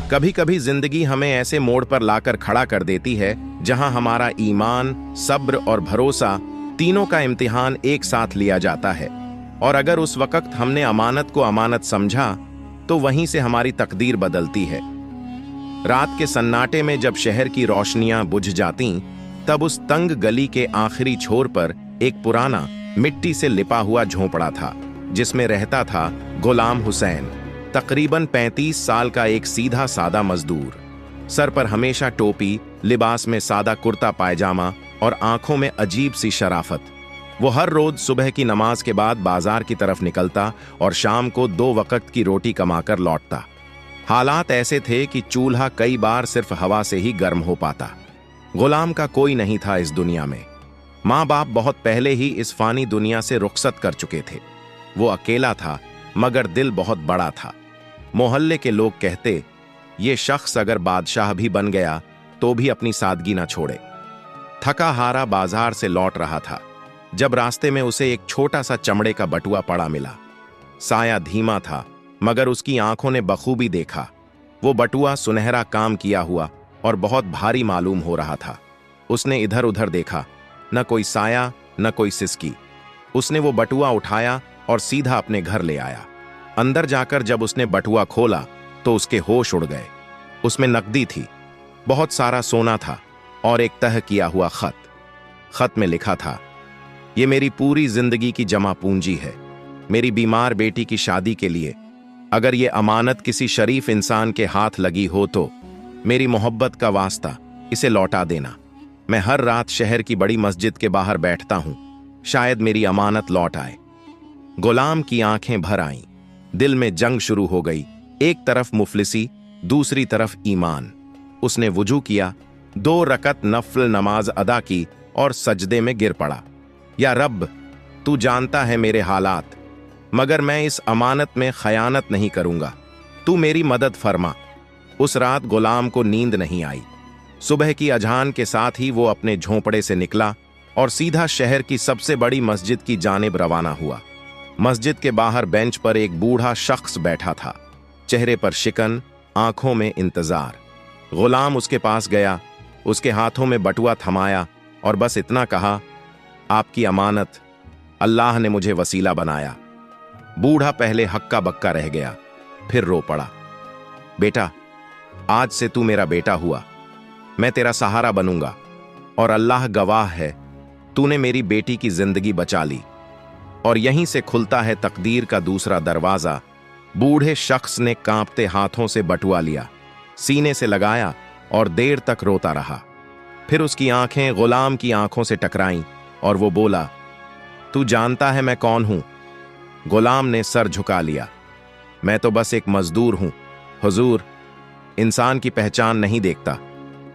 कभी कभी जिंदगी हमें ऐसे मोड़ पर लाकर खड़ा कर देती है जहां हमारा ईमान, सब्र और भरोसा तीनों का इम्तिहान एक साथ लिया जाता है। और अगर उस वक्त हमने अमानत को अमानत समझा तो वहीं से हमारी तकदीर बदलती है। रात के सन्नाटे में जब शहर की रोशनियां बुझ जाती, तब उस तंग गली के आखिरी छोर पर एक पुराना मिट्टी से लिपा हुआ झोंपड़ा था, जिसमें रहता था गुलाम हुसैन, तकरीबन 35 साल का एक सीधा सादा मजदूर। सर पर हमेशा टोपी, लिबास में सादा कुर्ता पायजामा और आंखों में अजीब सी शराफत। वो हर रोज सुबह की नमाज के बाद बाजार की तरफ निकलता और शाम को 2 वक्त की रोटी कमाकर लौटता। हालात ऐसे थे कि चूल्हा कई बार सिर्फ हवा से ही गर्म हो पाता। गुलाम का कोई नहीं था इस दुनिया में। माँ बाप बहुत पहले ही इस फानी दुनिया से रुखसत कर चुके थे। वो अकेला था, मगर दिल बहुत बड़ा था। मोहल्ले के लोग कहते, ये शख्स अगर बादशाह भी बन गया तो भी अपनी सादगी ना छोड़े। थका हारा बाजार से लौट रहा था जब रास्ते में उसे एक छोटा सा चमड़े का बटुआ पड़ा मिला। साया धीमा था, मगर उसकी आंखों ने बखूबी देखा। वो बटुआ सुनहरा काम किया हुआ और बहुत भारी मालूम हो रहा था। उसने इधर उधर देखा, न कोई साया न कोई सिसकी। उसने वो बटुआ उठाया और सीधा अपने घर ले आया। अंदर जाकर जब उसने बटुआ खोला तो उसके होश उड़ गए। उसमें नकदी थी, बहुत सारा सोना था और एक तह किया हुआ खत। खत में लिखा था, ये मेरी पूरी जिंदगी की जमा पूंजी है, मेरी बीमार बेटी की शादी के लिए। अगर ये अमानत किसी शरीफ इंसान के हाथ लगी हो तो मेरी मोहब्बत का वास्ता इसे लौटा देना। मैं हर रात शहर की बड़ी मस्जिद के बाहर बैठता हूं, शायद मेरी अमानत लौट आए। गुलाम की आंखें भर आईं, दिल में जंग शुरू हो गई। एक तरफ मुफलिसी, दूसरी तरफ ईमान। उसने वुजू किया, 2 रकत नफल नमाज अदा की और सजदे में गिर पड़ा। या रब, तू जानता है मेरे हालात, मगर मैं इस अमानत में खयानत नहीं करूंगा। तू मेरी मदद फरमा। उस रात गुलाम को नींद नहीं आई। सुबह की अजान के साथ ही वो अपने झोंपड़े से निकला और सीधा शहर की सबसे बड़ी मस्जिद की जानिब रवाना हुआ। मस्जिद के बाहर बेंच पर एक बूढ़ा शख्स बैठा था, चेहरे पर शिकन, आंखों में इंतजार। गुलाम उसके पास गया, उसके हाथों में बटुआ थमाया और बस इतना कहा, आपकी अमानत, अल्लाह ने मुझे वसीला बनाया। बूढ़ा पहले हक्का बक्का रह गया, फिर रो पड़ा। बेटा, आज से तू मेरा बेटा हुआ, मैं तेरा सहारा बनूंगा और अल्लाह गवाह है, तूने मेरी बेटी की जिंदगी बचा ली। और यहीं से खुलता है तकदीर का दूसरा दरवाजा। बूढ़े शख्स ने कांपते हाथों से बटुआ लिया, सीने से लगाया और देर तक रोता रहा। फिर उसकी आंखें गुलाम की आंखों से टकराईं और वो बोला, तू जानता है मैं कौन हूं? गुलाम ने सर झुका लिया, मैं तो बस एक मजदूर हूं हुजूर। इंसान की पहचान नहीं देखता,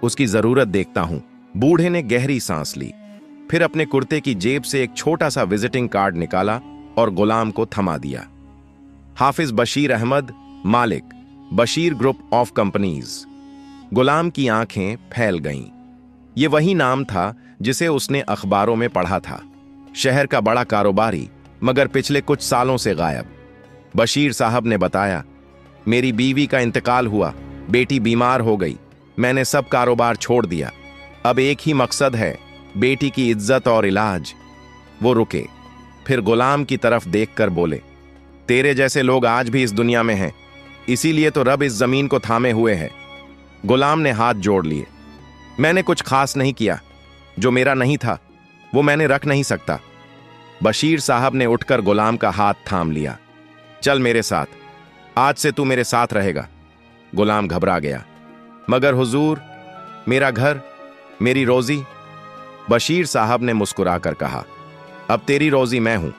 उसकी जरूरत देखता हूं। बूढ़े ने गहरी सांस ली, फिर अपने कुर्ते की जेब से एक छोटा सा विजिटिंग कार्ड निकाला और गुलाम को थमा दिया। हाफिज बशीर अहमद, मालिक, बशीर ग्रुप ऑफ कंपनीज। गुलाम की आंखें फैल गईं। ये वही नाम था जिसे उसने अखबारों में पढ़ा था। शहर का बड़ा कारोबारी, मगर पिछले कुछ सालों से गायब। बशीर साहब ने बताया, मेरी बीवी का इंतकाल हुआ, बेटी बीमार हो गई, मैंने सब कारोबार छोड़ दिया। अब एक ही मकसद है, बेटी की इज्जत और इलाज। वो रुके, फिर गुलाम की तरफ देखकर बोले, तेरे जैसे लोग आज भी इस दुनिया में हैं, इसीलिए तो रब इस जमीन को थामे हुए है। गुलाम ने हाथ जोड़ लिए, मैंने कुछ खास नहीं किया, जो मेरा नहीं था वो मैंने रख नहीं सकता। बशीर साहब ने उठकर गुलाम का हाथ थाम लिया, चल मेरे साथ, आज से तू मेरे साथ रहेगा। गुलाम घबरा गया, मगर हुजूर, मेरा घर, मेरी रोजी। बशीर साहब ने मुस्कुराकर कहा, अब तेरी रोजी मैं हूं,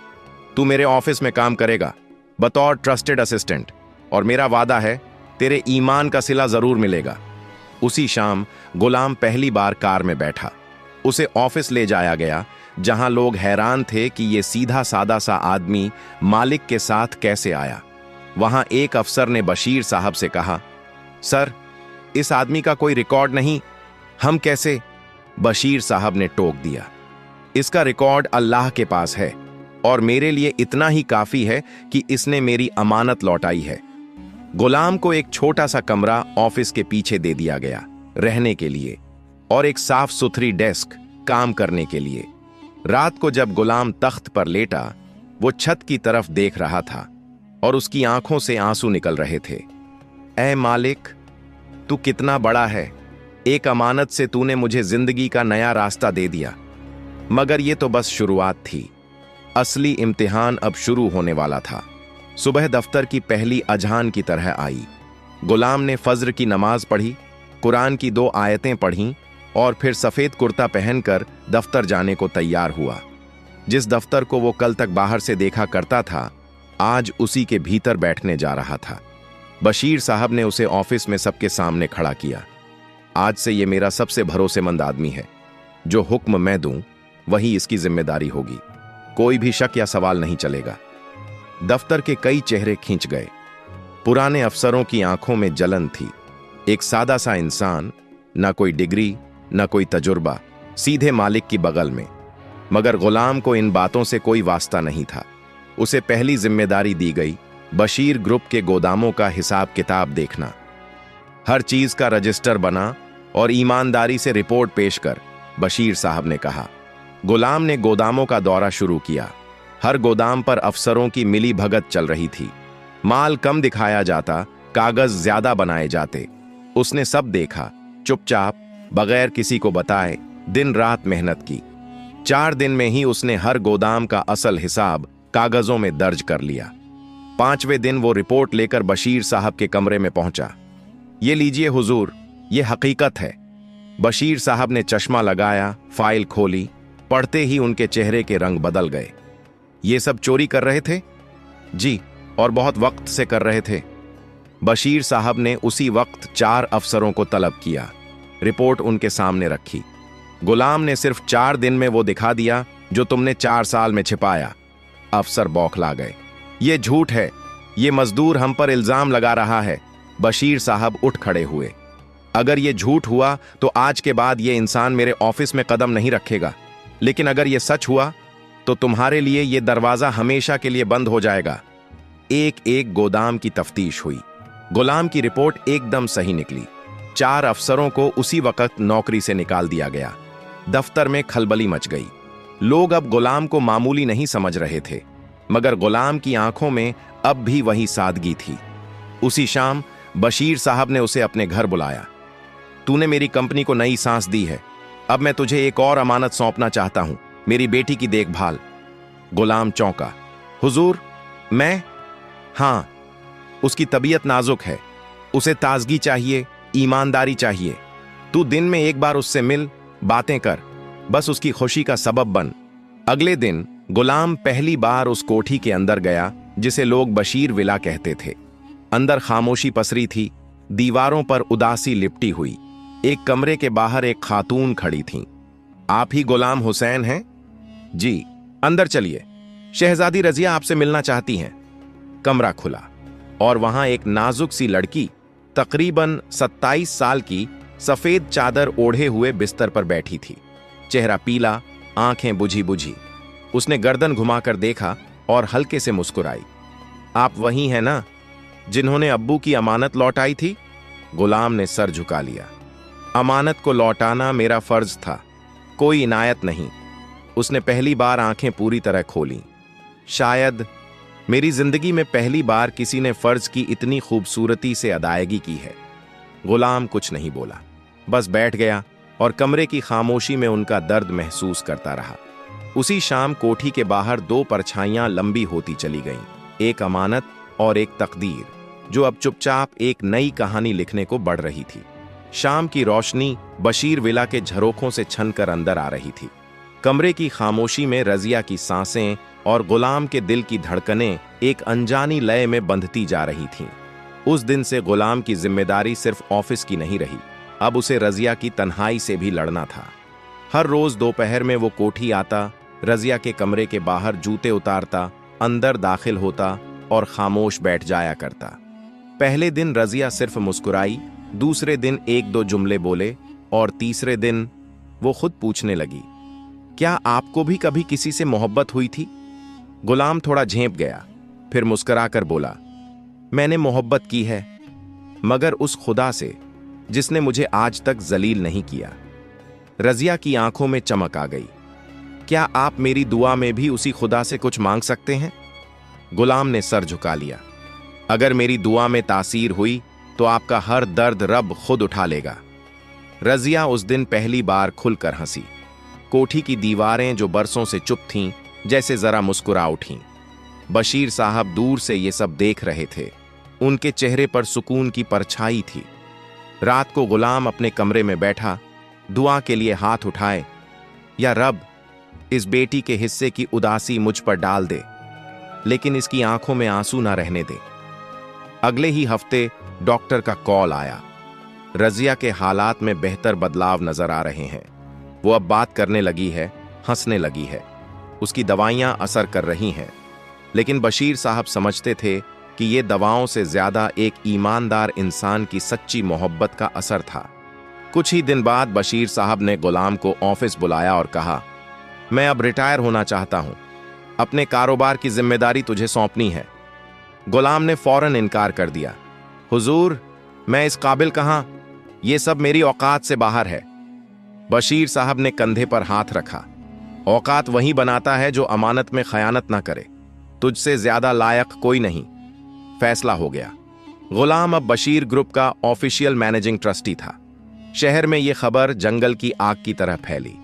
तू मेरे ऑफिस में काम करेगा बतौर ट्रस्टेड असिस्टेंट, और मेरा वादा है तेरे ईमान का सिला जरूर मिलेगा। उसी शाम गुलाम पहली बार कार में बैठा। उसे ऑफिस ले जाया गया, जहां लोग हैरान थे कि ये सीधा सादा सा आदमी मालिक के साथ कैसे आया। वहां एक अफसर ने बशीर साहब से कहा, सर, इस आदमी का कोई रिकॉर्ड नहीं, हम कैसे? बशीर साहब ने टोक दिया, इसका रिकॉर्ड अल्लाह के पास है और मेरे लिए इतना ही काफी है कि इसने मेरी अमानत लौटाई है। गुलाम को एक छोटा सा कमरा ऑफिस के पीछे दे दिया गया रहने के लिए और एक साफ सुथरी डेस्क काम करने के लिए। रात को जब गुलाम तख्त पर लेटा, वो छत की तरफ देख रहा था और उसकी आंखों से आंसू निकल रहे थे। ऐ मालिक, तू कितना बड़ा है। एक अमानत से तूने मुझे जिंदगी का नया रास्ता दे दिया, मगर ये तो बस शुरुआत थी। असली इम्तिहान अब शुरू होने वाला था। सुबह दफ्तर की पहली अजान की तरह आई। गुलाम ने फज्र की नमाज पढ़ी, कुरान की 2 आयतें पढ़ीं और फिर सफेद कुर्ता पहनकर दफ्तर जाने को तैयार हुआ। जिस दफ्तर को वो कल तक बाहर से देखा करता था, आज उसी के भीतर बैठने जा रहा था। बशीर साहब ने उसे ऑफिस में सबके सामने खड़ा किया। आज से ये मेरा सबसे भरोसेमंद आदमी है। जो हुक्म मैं दूं, वही इसकी जिम्मेदारी होगी। कोई भी शक या सवाल नहीं चलेगा। दफ्तर के कई चेहरे खींच गए। पुराने अफसरों की आंखों में जलन थी। एक सादा सा इंसान, ना कोई डिग्री, ना कोई तजुर्बा, सीधे मालिक की बगल में। मगर गुलाम को इन बातों से कोई वास्ता नहीं था। उसे पहली जिम्मेदारी दी गई बशीर ग्रुप के गोदामों का हिसाब किताब देखना। हर चीज का रजिस्टर बना और ईमानदारी से रिपोर्ट पेश कर, बशीर साहब ने कहा। गुलाम ने गोदामों का दौरा शुरू किया। हर गोदाम पर अफसरों की मिली भगत चल रही थी। माल कम दिखाया जाता, कागज ज्यादा बनाए जाते। उसने सब देखा, चुपचाप, बगैर किसी को बताए, दिन रात मेहनत की। 4 दिन में ही उसने हर गोदाम का असल हिसाब कागजों में दर्ज कर लिया। 5वें दिन वो रिपोर्ट लेकर बशीर साहब के कमरे में पहुंचा। ये लीजिए हुजूर, ये हकीकत है। बशीर साहब ने चश्मा लगाया, फाइल खोली। पढ़ते ही उनके चेहरे के रंग बदल गए। ये सब चोरी कर रहे थे? जी, और बहुत वक्त से कर रहे थे। बशीर साहब ने उसी वक्त 4 अफसरों को तलब किया। रिपोर्ट उनके सामने रखी। गुलाम ने सिर्फ 4 दिन में वो दिखा दिया जो तुमने 4 साल में छिपाया। अफसर बौखला गए। ये झूठ है, ये मजदूर हम पर इल्जाम लगा रहा है। बशीर साहब उठ खड़े हुए। अगर ये झूठ हुआ तो आज के बाद ये इंसान मेरे ऑफिस में कदम नहीं रखेगा, लेकिन अगर ये सच हुआ तो तुम्हारे लिए ये दरवाजा हमेशा के लिए बंद हो जाएगा। एक एक गोदाम की तफ्तीश हुई। गुलाम की रिपोर्ट एकदम सही निकली। 4 अफसरों को उसी वक्त नौकरी से निकाल दिया गया। दफ्तर में खलबली मच गई। लोग अब गुलाम को मामूली नहीं समझ रहे थे, मगर गुलाम की आंखों में अब भी वही सादगी थी। उसी शाम बशीर साहब ने उसे अपने घर बुलाया। तूने मेरी कंपनी को नई सांस दी है। अब मैं तुझे एक और अमानत सौंपना चाहता हूं, मेरी बेटी की देखभाल। गुलाम चौंका। हुजूर, मैं? हां, उसकी तबीयत नाजुक है। उसे ताजगी चाहिए, ईमानदारी चाहिए। तू दिन में एक बार उससे मिल, बातें कर, बस उसकी खुशी का सबब बन। अगले दिन गुलाम पहली बार उस कोठी के अंदर गया जिसे लोग बशीर विला कहते थे। अंदर खामोशी पसरी थी। दीवारों पर उदासी लिपटी हुई। एक कमरे के बाहर एक खातून खड़ी थीं। आप ही गुलाम हुसैन हैं? जी, अंदर चलिए, शहजादी रजिया आपसे मिलना चाहती हैं। कमरा खुला और वहां एक नाजुक सी लड़की, तकरीबन 27 साल की, सफेद चादर ओढ़े हुए बिस्तर पर बैठी थी। चेहरा पीला, आंखें बुझी बुझी। उसने गर्दन घुमाकर देखा और हल्के से मुस्कुराई। आप वही हैं ना जिन्होंने अब्बू की अमानत लौटाई थी? गुलाम ने सर झुका लिया। अमानत को लौटाना मेरा फर्ज था, कोई इनायत नहीं। उसने पहली बार आंखें पूरी तरह खोलीं। शायद मेरी जिंदगी में पहली बार किसी ने फर्ज की इतनी खूबसूरती से अदायगी की है। गुलाम कुछ नहीं बोला, बस बैठ गया और कमरे की खामोशी में उनका दर्द महसूस करता रहा। उसी शाम कोठी के बाहर 2 परछाइयां लंबी होती चली गईं, एक अमानत और एक तकदीर, जो अब चुपचाप एक नई कहानी लिखने को बढ़ रही थी। शाम की रोशनी बशीर विला के झरोखों से छनकर अंदर आ रही थी। कमरे की खामोशी में रजिया की सांसें और गुलाम के दिल की धड़कनें एक अनजानी लय में बंधती जा रही थीं। उस दिन से गुलाम की जिम्मेदारी सिर्फ ऑफिस की नहीं रही, अब उसे रजिया की तन्हाई से भी लड़ना था। हर रोज दोपहर में वो कोठी आता, रजिया के कमरे के बाहर जूते उतारता, अंदर दाखिल होता और खामोश बैठ जाया करता। पहले दिन रजिया सिर्फ मुस्कुराई, दूसरे दिन 1-2 जुमले बोले और तीसरे दिन वो खुद पूछने लगी, क्या आपको भी कभी किसी से मोहब्बत हुई थी? गुलाम थोड़ा झेंप गया, फिर मुस्कुराकर बोला, मैंने मोहब्बत की है, मगर उस खुदा से जिसने मुझे आज तक जलील नहीं किया। रजिया की आंखों में चमक आ गई। क्या आप मेरी दुआ में भी उसी खुदा से कुछ मांग सकते हैं? गुलाम ने सर झुका लिया। अगर मेरी दुआ में तासीर हुई तो आपका हर दर्द रब खुद उठा लेगा। रजिया उस दिन पहली बार खुलकर हंसी। कोठी की दीवारें जो बरसों से चुप थीं, जैसे जरा मुस्कुरा उठीं। बशीर साहब दूर से ये सब देख रहे थे। उनके चेहरे पर सुकून की परछाई थी। रात को गुलाम अपने कमरे में बैठा दुआ के लिए हाथ उठाए, या रब इस बेटी के हिस्से की उदासी मुझ पर डाल दे, लेकिन इसकी आंखों में आंसू ना रहने दे। अगले ही हफ्ते डॉक्टर का कॉल आया। रजिया के हालात में बेहतर बदलाव नजर आ रहे हैं। वो अब बात करने लगी है, हंसने लगी है। उसकी दवाइयां असर कर रही हैं। लेकिन बशीर साहब समझते थे कि ये दवाओं से ज्यादा एक ईमानदार इंसान की सच्ची मोहब्बत का असर था। कुछ ही दिन बाद बशीर साहब ने गुलाम को ऑफिस बुलाया और कहा, मैं अब रिटायर होना चाहता हूं। अपने कारोबार की जिम्मेदारी तुझे सौंपनी है। गुलाम ने फौरन इनकार कर दिया। हुजूर, मैं इस काबिल कहां, यह सब मेरी औकात से बाहर है। बशीर साहब ने कंधे पर हाथ रखा। औकात वही बनाता है जो अमानत में खयानत ना करे। तुझसे ज्यादा लायक कोई नहीं। फैसला हो गया। गुलाम अब बशीर ग्रुप का ऑफिशियल मैनेजिंग ट्रस्टी था। शहर में यह खबर जंगल की आग की तरह फैली।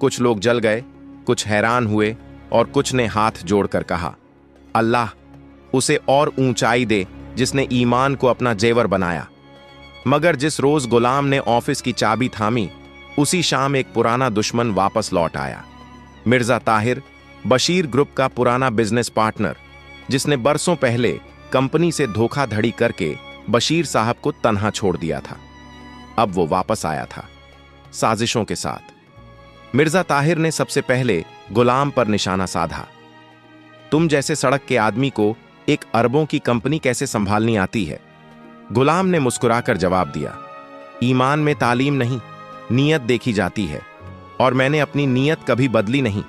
कुछ लोग जल गए, कुछ हैरान हुए और कुछ ने हाथ जोड़कर कहा, अल्लाह उसे और ऊंचाई दे जिसने ईमान को अपना जेवर बनाया। मगर जिस रोज गुलाम ने ऑफिस की चाबी थामी, उसी शाम एक पुराना दुश्मन वापस लौट आया। मिर्जा ताहिर, बशीर ग्रुप का पुराना बिजनेस पार्टनर, जिसने बरसों पहले कंपनी से धोखाधड़ी करके बशीर साहब को तन्हा छोड़ दिया था। अब वो वापस आया था, साजिशों के साथ। मिर्जा ताहिर ने सबसे पहले गुलाम पर निशाना साधा। तुम जैसे सड़क के आदमी को एक अरबों की कंपनी कैसे संभालनी आती है? गुलाम ने मुस्कुराकर जवाब दिया, ईमान में तालीम नहीं, नीयत देखी जाती है, और मैंने अपनी नीयत कभी बदली नहीं।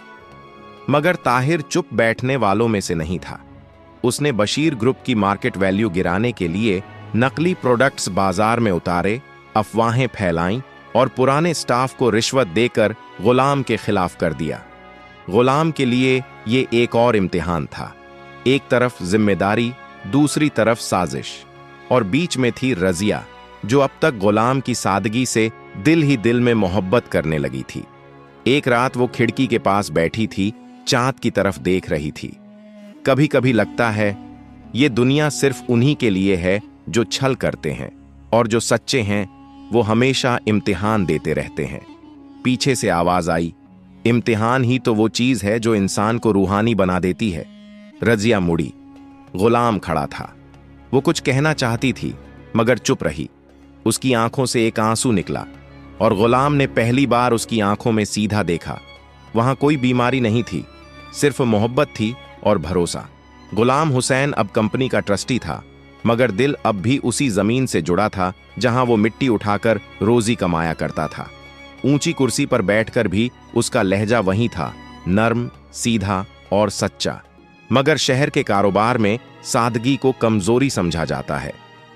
मगर ताहिर चुप बैठने वालों में से नहीं था। उसने बशीर ग्रुप की मार्केट वैल्यू गिराने के लिए नकली प्रोडक्ट्स बाजार में उतारे, अफवाहें फैलाईं और पुराने स्टाफ को रिश्वत देकर गुलाम के खिलाफ कर दिया। गुलाम के लिए ये एक और इम्तिहान था। एक तरफ जिम्मेदारी, दूसरी तरफ साजिश, और बीच में थी रजिया, जो अब तक गुलाम की सादगी से दिल ही दिल में मोहब्बत करने लगी थी। एक रात वो खिड़की के पास बैठी थी, चांद की तरफ देख रही थी। कभी कभी लगता है ये दुनिया सिर्फ उन्हीं के लिए है जो छल करते हैं, और जो सच्चे हैं वो हमेशा इम्तिहान देते रहते हैं। पीछे से आवाज आई, इम्तिहान ही तो वो चीज है जो इंसान को रूहानी बना देती है। रजिया मुड़ी। गुलाम खड़ा था। वो कुछ कहना चाहती थी मगर चुप रही। उसकी आंखों से एक आंसू निकला और गुलाम ने पहली बार उसकी आंखों में सीधा देखा। वहां कोई बीमारी नहीं थी, सिर्फ मोहब्बत थी और भरोसा। गुलाम हुसैन अब कंपनी का ट्रस्टी था, मगर दिल अब भी उसी जमीन से जुड़ा था जहां वो मिट्टी उठाकर रोजी कमाया करता था। ऊंची कुर्सी पर बैठकर भी उसका लहजा वही था, नर्म, सीधा और सच्चा। मगर शहर के कारोबार में सादगी को कमजोरी समझा जाता है।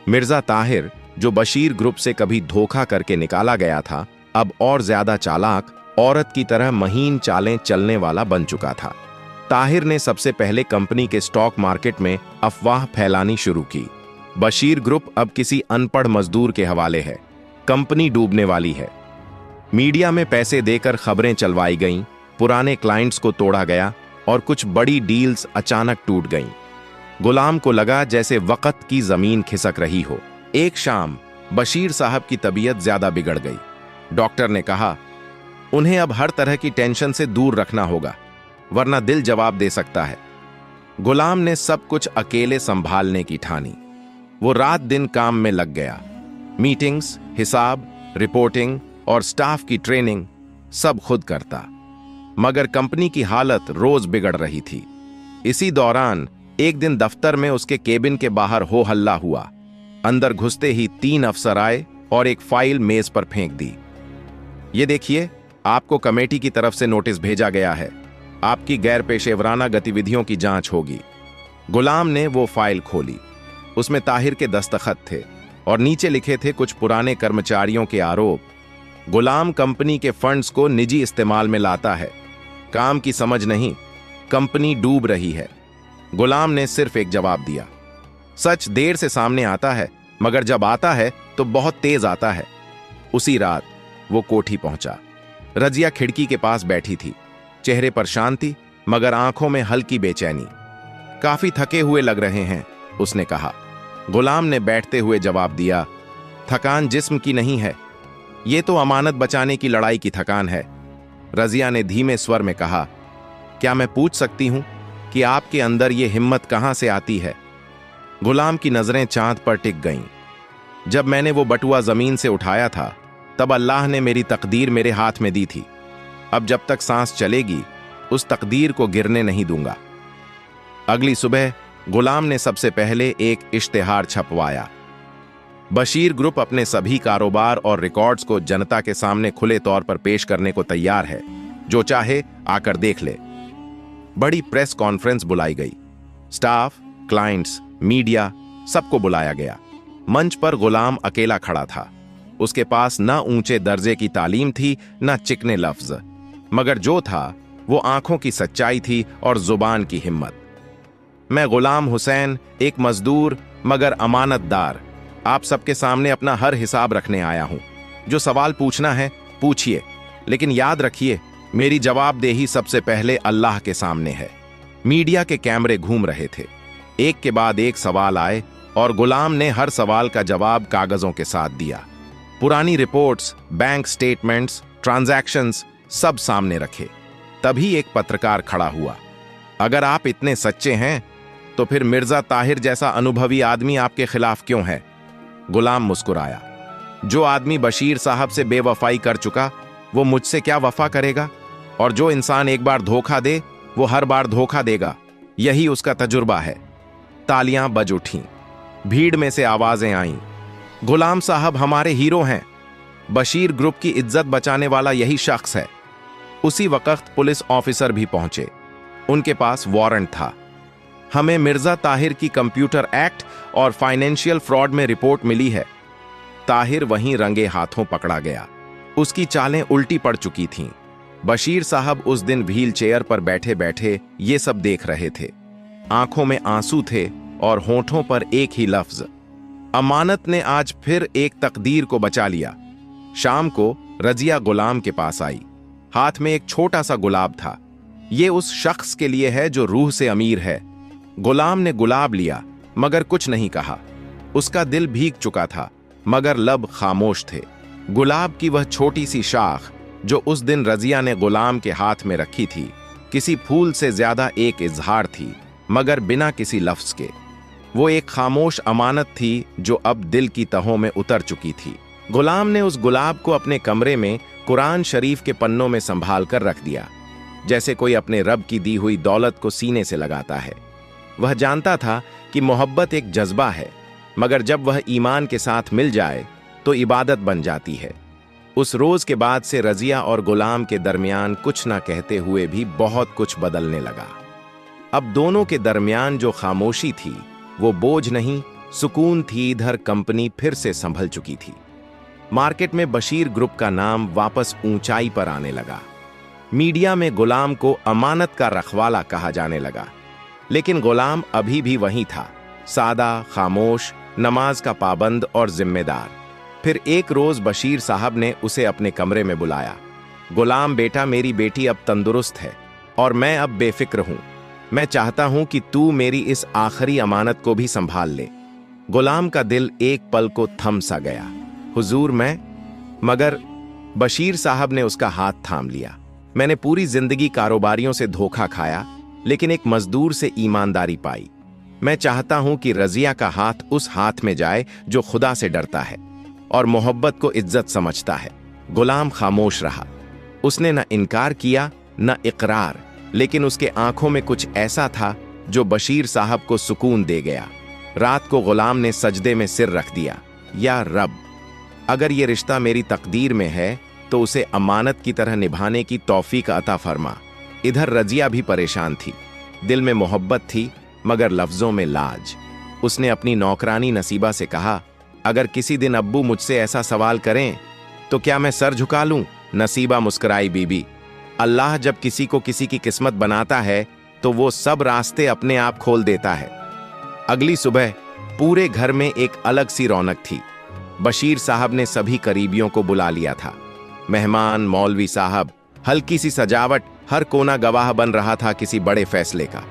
मिर्जा ताहिर, जो बशीर ग्रुप से कभी धोखा करके निकाला गया था, अब और ज्यादा चालाक, औरत की तरह महीन चालें चलने वाला बन चुका था। ताहिर ने सबसे पहले कंपनी के स्टॉक मार्केट में अफवाह फैलानी शुरू की। बशीर ग्रुप अब किसी अनपढ़ मजदूर के हवाले है, कंपनी डूबने वाली है। मीडिया में पैसे देकर खबरें चलवाई गईं, पुराने क्लाइंट्स को तोड़ा गया और कुछ बड़ी डील्स अचानक टूट गईं। गुलाम को लगा जैसे वक्त की जमीन खिसक रही हो। एक शाम बशीर साहब की तबीयत ज्यादा बिगड़ गई। डॉक्टर ने कहा, उन्हें अब हर तरह की टेंशन से दूर रखना होगा, वरना दिल जवाब दे सकता है। गुलाम ने सब कुछ अकेले संभालने की ठानी। वो रात दिन काम में लग गया। मीटिंग्स, हिसाब, रिपोर्टिंग और स्टाफ की ट्रेनिंग सब खुद करता। मगर कंपनी की हालत रोज बिगड़ रही थी। इसी दौरान एक दिन दफ्तर में उसके केबिन के बाहर हो हल्ला हुआ। अंदर घुसते ही 3 अफसर आए और एक फाइल मेज पर फेंक दी। ये देखिए, आपको कमेटी की तरफ से नोटिस भेजा गया है। आपकी गैर पेशेवराना गतिविधियों की जांच होगी। गुलाम ने वो फाइल खोली। उसमें ताहिर के दस्तखत थे। और नीचे लिखे थे कुछ पुराने कर्मचारियों के आरोप। गुलाम कंपनी के फंड्स को निजी इस्तेमाल में लाता है, काम की समझ नहीं, कंपनी डूब रही है। गुलाम ने सिर्फ एक जवाब दिया, सच देर से सामने आता है, मगर जब आता है तो बहुत तेज आता है। उसी रात वो कोठी पहुंचा। रजिया खिड़की के पास बैठी थी, चेहरे पर शांति मगर आंखों में हल्की बेचैनी। काफी थके हुए लग रहे हैं, उसने कहा। गुलाम ने बैठते हुए जवाब दिया, थकान जिस्म की नहीं है, ये तो अमानत बचाने की लड़ाई की थकान है। रजिया ने धीमे स्वर में कहा, क्या मैं पूछ सकती हूं कि आपके अंदर ये हिम्मत कहां से आती है? गुलाम की नजरें चांद पर टिक गईं। जब मैंने वो बटुआ जमीन से उठाया था तब अल्लाह ने मेरी तकदीर मेरे हाथ में दी थी। अब जब तक सांस चलेगी उस तकदीर को गिरने नहीं दूंगा। अगली सुबह गुलाम ने सबसे पहले एक इश्तेहार छपवाया। बशीर ग्रुप अपने सभी कारोबार और रिकॉर्ड्स को जनता के सामने खुले तौर पर पेश करने को तैयार है, जो चाहे आकर देख ले। बड़ी प्रेस कॉन्फ्रेंस बुलाई गई। स्टाफ, क्लाइंट्स, मीडिया सबको बुलाया गया। मंच पर गुलाम अकेला खड़ा था। उसके पास न ऊंचे दर्जे की तालीम थी न चिकने लफ्ज, मगर जो था वो आंखों की सच्चाई थी और जुबान की हिम्मत। मैं गुलाम हुसैन, एक मजदूर मगर अमानतदार, आप सबके सामने अपना हर हिसाब रखने आया हूं। जो सवाल पूछना है पूछिए, लेकिन याद रखिए मेरी जवाबदेही सबसे पहले अल्लाह के सामने है। मीडिया के कैमरे घूम रहे थे। एक के बाद एक सवाल आए और गुलाम ने हर सवाल का जवाब कागजों के साथ दिया। पुरानी रिपोर्ट्स, बैंक स्टेटमेंट्स, ट्रांजैक्शंस सब सामने रखे। तभी एक पत्रकार खड़ा हुआ। अगर आप इतने सच्चे हैं तो फिर मिर्जा ताहिर जैसा अनुभवी आदमी आपके खिलाफ क्यों है? गुलाम मुस्कुराया। जो आदमी बशीर साहब से बेवफाई कर चुका वो मुझसे क्या वफा करेगा? और जो इंसान एक बार धोखा दे वो हर बार धोखा देगा, यही उसका तजुर्बा है। तालियां बज उठीं। भीड़ में से आवाजें आईं, गुलाम साहब हमारे हीरो हैं। बशीर ग्रुप की इज्जत बचाने वाला यही शख्स है। उसी वक्त पुलिस ऑफिसर भी पहुंचे। उनके पास वारंट था। हमें मिर्जा ताहिर की कंप्यूटर एक्ट और फाइनेंशियल फ्रॉड में रिपोर्ट मिली है। ताहिर वहीं रंगे हाथों पकड़ा गया। उसकी चालें उल्टी पड़ चुकी थीं। बशीर साहब उस दिन व्हील चेयर पर बैठे बैठे ये सब देख रहे थे। आंखों में आंसू थे और होठों पर एक ही लफ्ज, अमानत ने आज फिर एक तकदीर को बचा लिया। शाम को रजिया गुलाम के पास आई। हाथ में एक छोटा सा गुलाब था। ये उस शख्स के लिए है जो रूह से अमीर है। गुलाम ने गुलाब लिया मगर कुछ नहीं कहा। उसका दिल भीग चुका था मगर लब खामोश थे। गुलाब की वह छोटी सी शाख जो उस दिन रजिया ने गुलाम के हाथ में रखी थी, किसी फूल से ज्यादा एक इजहार थी, मगर बिना किसी लफ्ज के। वो एक खामोश अमानत थी जो अब दिल की तहों में उतर चुकी थी। गुलाम ने उस गुलाब को अपने कमरे में कुरान शरीफ के पन्नों में संभाल कर रख दिया, जैसे कोई अपने रब की दी हुई दौलत को सीने से लगाता है। वह जानता था कि मोहब्बत एक जज्बा है, मगर जब वह ईमान के साथ मिल जाए तो इबादत बन जाती है। उस रोज के बाद से रजिया और गुलाम के दरमियान कुछ ना कहते हुए भी बहुत कुछ बदलने लगा। अब दोनों के दरमियान जो खामोशी थी वो बोझ नहीं, सुकून थी। इधर कंपनी फिर से संभल चुकी थी। मार्केट में बशीर ग्रुप का नाम वापस ऊंचाई पर आने लगा। मीडिया में गुलाम को अमानत का रखवाला कहा जाने लगा। लेकिन गुलाम अभी भी वहीं था, सादा, खामोश, नमाज का पाबंद और जिम्मेदार। फिर एक रोज बशीर साहब ने उसे अपने कमरे में बुलाया। गुलाम बेटा, मेरी बेटी अब तंदुरुस्त है और मैं अब बेफिक्र हूं। मैं चाहता हूं कि तू मेरी इस आखिरी अमानत को भी संभाल ले। गुलाम का दिल एक पल को थम सा गया। हुजूर मगर बशीर साहब ने उसका हाथ थाम लिया। मैंने पूरी जिंदगी कारोबारियों से धोखा खाया, लेकिन एक मजदूर से ईमानदारी पाई। मैं चाहता हूं कि रजिया का हाथ उस हाथ में जाए जो खुदा से डरता है और मोहब्बत को इज्जत समझता है। गुलाम खामोश रहा। उसने न इनकार किया न इकरार, लेकिन उसके आंखों में कुछ ऐसा था जो बशीर साहब को सुकून दे गया। रात को गुलाम ने सजदे में सिर रख दिया, या रब, अगर ये रिश्ता मेरी तकदीर में है तो उसे अमानत की तरह निभाने की तौफीक अता फरमा। इधर रजिया भी परेशान थी। दिल में मोहब्बत थी मगर लफ्जों में लाज। उसने अपनी नौकरानी नसीबा से कहा, अगर किसी दिन अब्बू मुझसे ऐसा सवाल करें तो क्या मैं सर झुका लूं? नसीबा मुस्कुराई बीबी। अल्लाह जब किसी को किसी की किस्मत बनाता है तो वो सब रास्ते अपने आप खोल देता है। अगली सुबह पूरे घर में एक अलग सी रौनक थी। बशीर साहब ने सभी करीबियों को बुला लिया था। मेहमान, मौलवी साहब, हल्की सी सजावट, हर कोना गवाह बन रहा था किसी बड़े फैसले का।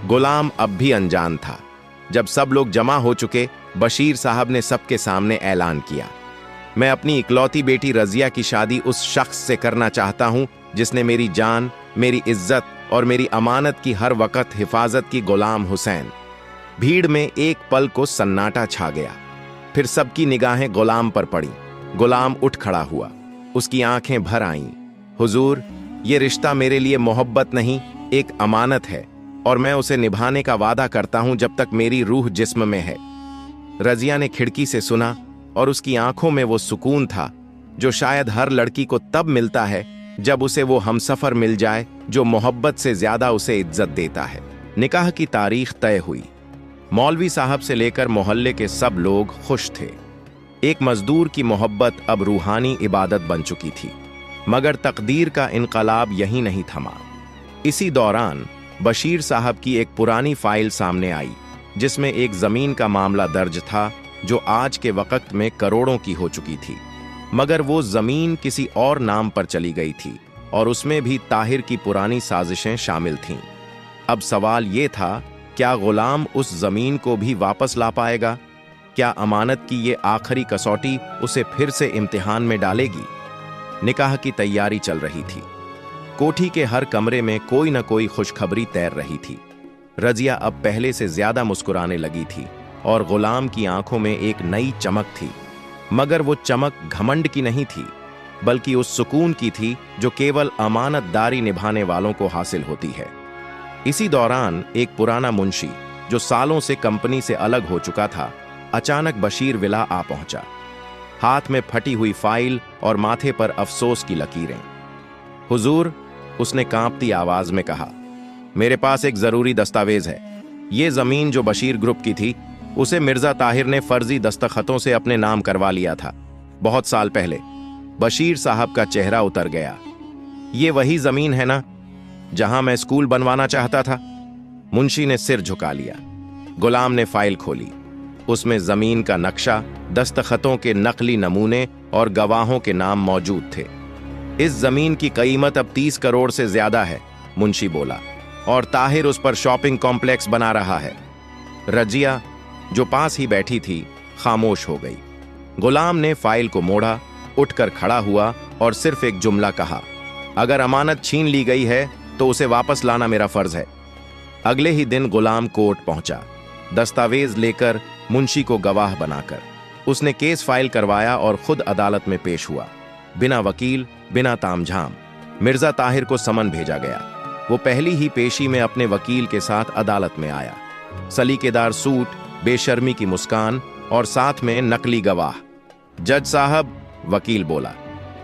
गुलाम अब भी अनजान था। जब सब लोग जमा हो चुके, बशीर साहब ने सबके सामने ऐलान किया, मैं अपनी इकलौती बेटी रजिया की शादी उस शख्स से करना चाहता हूं जिसने मेरी जान, मेरी इज्जत और मेरी अमानत की हर वक्त हिफाजत की। गुलाम हुसैन। भीड़ में एक पल को सन्नाटा छा गया। फिर सबकी निगाहें गुलाम पर पड़ी। गुलाम उठ खड़ा हुआ। उसकी आंखें भर आईं। हुजूर, ये रिश्ता मेरे लिए मोहब्बत नहीं, एक अमानत है और मैं उसे निभाने का वादा करता हूं जब तक मेरी रूह जिस्म में है। रजिया ने खिड़की से सुना और उसकी आंखों में वो सुकून था जो शायद हर लड़की को तब मिलता है जब उसे वो हमसफर मिल जाए जो मोहब्बत से ज्यादा उसे इज्जत देता है। निकाह की तारीख तय हुई। मौलवी साहब से लेकर मोहल्ले के सब लोग खुश थे। एक मजदूर की मोहब्बत अब रूहानी इबादत बन चुकी थी। मगर तकदीर का इनकलाब यहीं नहीं थमा। इसी दौरान बशीर साहब की एक पुरानी फाइल सामने आई जिसमें एक जमीन का मामला दर्ज था जो आज के वक्त में करोड़ों की हो चुकी थी। मगर वो जमीन किसी और नाम पर चली गई थी और उसमें भी ताहिर की पुरानी साजिशें शामिल थीं। अब सवाल ये था, क्या गुलाम उस जमीन को भी वापस ला पाएगा? क्या अमानत की ये आखिरी कसौटी उसे फिर से इम्तिहान में डालेगी? निकाह की तैयारी चल रही थी। कोठी के हर कमरे में कोई न कोई खुशखबरी तैर रही थी। रजिया अब पहले से ज्यादा मुस्कुराने लगी थी और गुलाम की आंखों में एक नई चमक थी। मगर वो चमक घमंड की नहीं थी, बल्कि उस सुकून की थी जो केवल अमानतदारी निभाने वालों को हासिल होती है। इसी दौरान एक पुराना मुंशी जो सालों से कंपनी से अलग हो चुका था, अचानक बशीर विला आ पहुंचा। हाथ में फटी हुई फाइल और माथे पर अफसोस की लकीरें। हुजूर, उसने कांपती आवाज में कहा, मेरे पास एक जरूरी दस्तावेज है। ये जमीन जो बशीर ग्रुप की थी, उसे मिर्जा ताहिर ने फर्जी दस्तखतों से अपने नाम करवा लिया था, बहुत साल पहले। बशीर साहब का चेहरा उतर गया। ये वही जमीन है ना जहां मैं स्कूल बनवाना चाहता था? मुंशी ने सिर झुका लिया। गुलाम ने फाइल खोली। उसमें जमीन का नक्शा, दस्तखतों के नकली नमूने और गवाहों के नाम मौजूद थे। इस जमीन की कीमत अब 30 करोड़ से ज्यादा है, मुंशी बोला, और ताहिर उस पर शॉपिंग कॉम्प्लेक्स बना रहा है। रजिया, जो पास ही बैठी थी, खामोश हो गई। गुलाम ने फाइल को मोड़ा, उठकर खड़ा हुआ और सिर्फ एक जुमला कहा, अगर अमानत छीन ली गई है तो उसे वापस लाना मेरा फर्ज है। अगले ही दिन गुलाम कोर्ट पहुंचा, दस्तावेज लेकर, मुंशी को गवाह बनाकर। उसने केस फाइल करवाया और खुद अदालत में पेश हुआ। बिना वकील, बिना तामझाम मिर्जा ताहिर को समन भेजा गया। वो पहली ही पेशी में अपने वकील के साथ अदालत में आया। सलीकेदार सूट, बेशर्मी की मुस्कान और साथ में नकली गवाह। जज साहब, वकील बोला,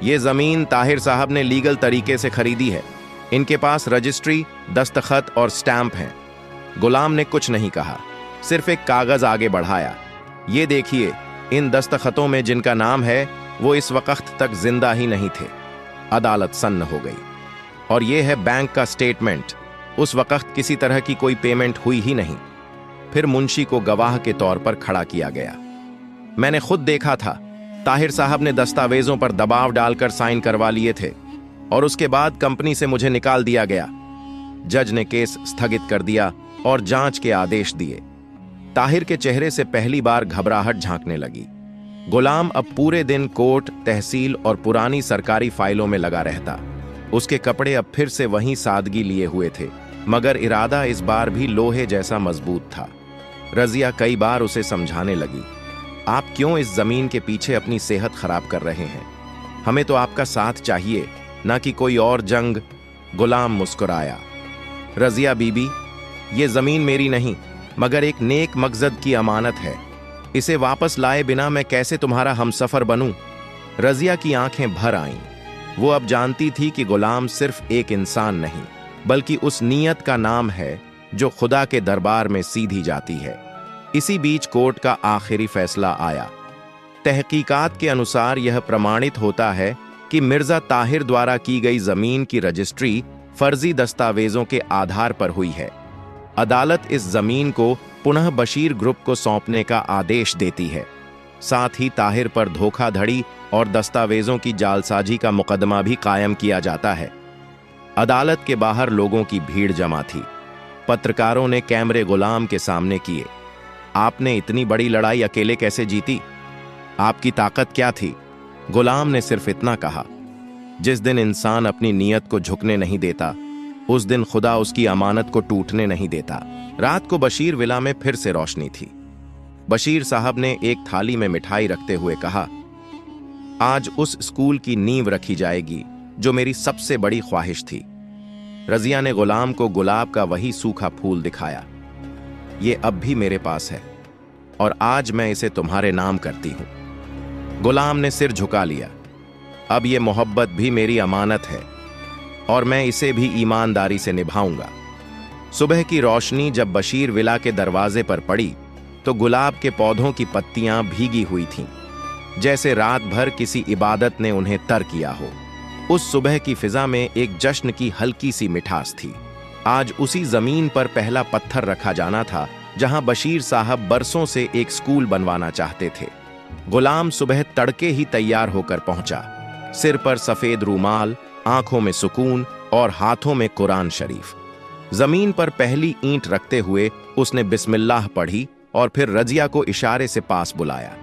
ये जमीन ताहिर साहब ने लीगल तरीके से खरीदी है। इनके पास रजिस्ट्री, दस्तखत और स्टैंप हैं। गुलाम ने कुछ नहीं कहा, सिर्फ एक कागज आगे बढ़ाया। ये देखिए, इन दस्तखतों में जिनका नाम है वो इस वक्त तक जिंदा ही नहीं थे। अदालत सन्न हो गई। और ये है बैंक का स्टेटमेंट। उस वक्त किसी तरह की कोई पेमेंट हुई ही नहीं। फिर मुंशी को गवाह के तौर पर खड़ा किया गया। मैंने खुद देखा था, ताहिर साहब ने दस्तावेजों पर दबाव डालकर साइन करवा लिए थे और उसके बाद कंपनी से मुझे निकाल दिया गया। जज ने केस स्थगित कर दिया और जांच के आदेश दिए। ताहिर के चेहरे से पहली बार घबराहट झांकने लगी। गुलाम अब पूरे दिन कोर्ट, तहसील और पुरानी सरकारी फाइलों में लगा रहता। उसके कपड़े अब फिर से वहीं सादगी लिए हुए थे, मगर इरादा इस बार भी लोहे जैसा मजबूत था। रजिया कई बार उसे समझाने लगी, आप क्यों इस जमीन के पीछे अपनी सेहत खराब कर रहे हैं? हमें तो आपका साथ चाहिए, ना कि कोई और जंग। गुलाम मुस्कुराया, रजिया बीबी, ये जमीन मेरी नहीं, मगर एक नेक मकसद की अमानत है। इसे वापस लाए बिना मैं कैसे तुम्हारा हमसफर बनूं? रजिया की आंखें भर आईं। वो अब जानती थी कि गुलाम सिर्फ एक इंसान नहीं, बल्कि उस नीयत का नाम है जो खुदा के दरबार में सीधी जाती है। इसी बीच कोर्ट का आखिरी फैसला आया। तहकीकात के अनुसार यह प्रमाणित होता है कि मिर्जा ताहिर द्वारा की गई जमीन की रजिस्ट्री फर्जी दस्तावेजों के आधार पर हुई है। अदालत इस जमीन को पुनः बशीर ग्रुप को सौंपने का आदेश देती है। साथ ही ताहिर पर धोखाधड़ी और दस्तावेजों की जालसाजी का मुकदमा भी कायम किया जाता है। अदालत के बाहर लोगों की भीड़ जमा थी। पत्रकारों ने कैमरे गुलाम के सामने किए। आपने इतनी बड़ी लड़ाई अकेले कैसे जीती? आपकी ताकत क्या थी? गुलाम ने सिर्फ इतना कहा, जिस दिन इंसान अपनी नीयत को झुकने नहीं देता, उस दिन खुदा उसकी अमानत को टूटने नहीं देता। रात को बशीर विला में फिर से रोशनी थी। बशीर साहब ने एक थाली में मिठाई रखते हुए कहा, आज उस स्कूल की नींव रखी जाएगी जो मेरी सबसे बड़ी ख्वाहिश थी। रजिया ने गुलाम को गुलाब का वही सूखा फूल दिखाया। ये अब भी मेरे पास है और आज मैं इसे तुम्हारे नाम करती हूं। गुलाम ने सिर झुका लिया। अब ये मोहब्बत भी मेरी अमानत है और मैं इसे भी ईमानदारी से निभाऊंगा। सुबह की रोशनी जब बशीर विला के दरवाजे पर पड़ी तो गुलाब के पौधों की पत्तियां भीगी हुई थीं, जैसे रात भर किसी इबादत ने उन्हें तर किया हो। उस सुबह की फिजा में एक जश्न की हल्की सी मिठास थी। आज उसी जमीन पर पहला पत्थर रखा जाना था जहां बशीर साहब बरसों से एक स्कूल बनवाना चाहते थे। गुलाम सुबह तड़के ही तैयार होकर पहुंचा। सिर पर सफेद रूमाल, आंखों में सुकून और हाथों में कुरान शरीफ। जमीन पर पहली ईंट रखते हुए उसने बिस्मिल्लाह पढ़ी और फिर रजिया को इशारे से पास बुलाया।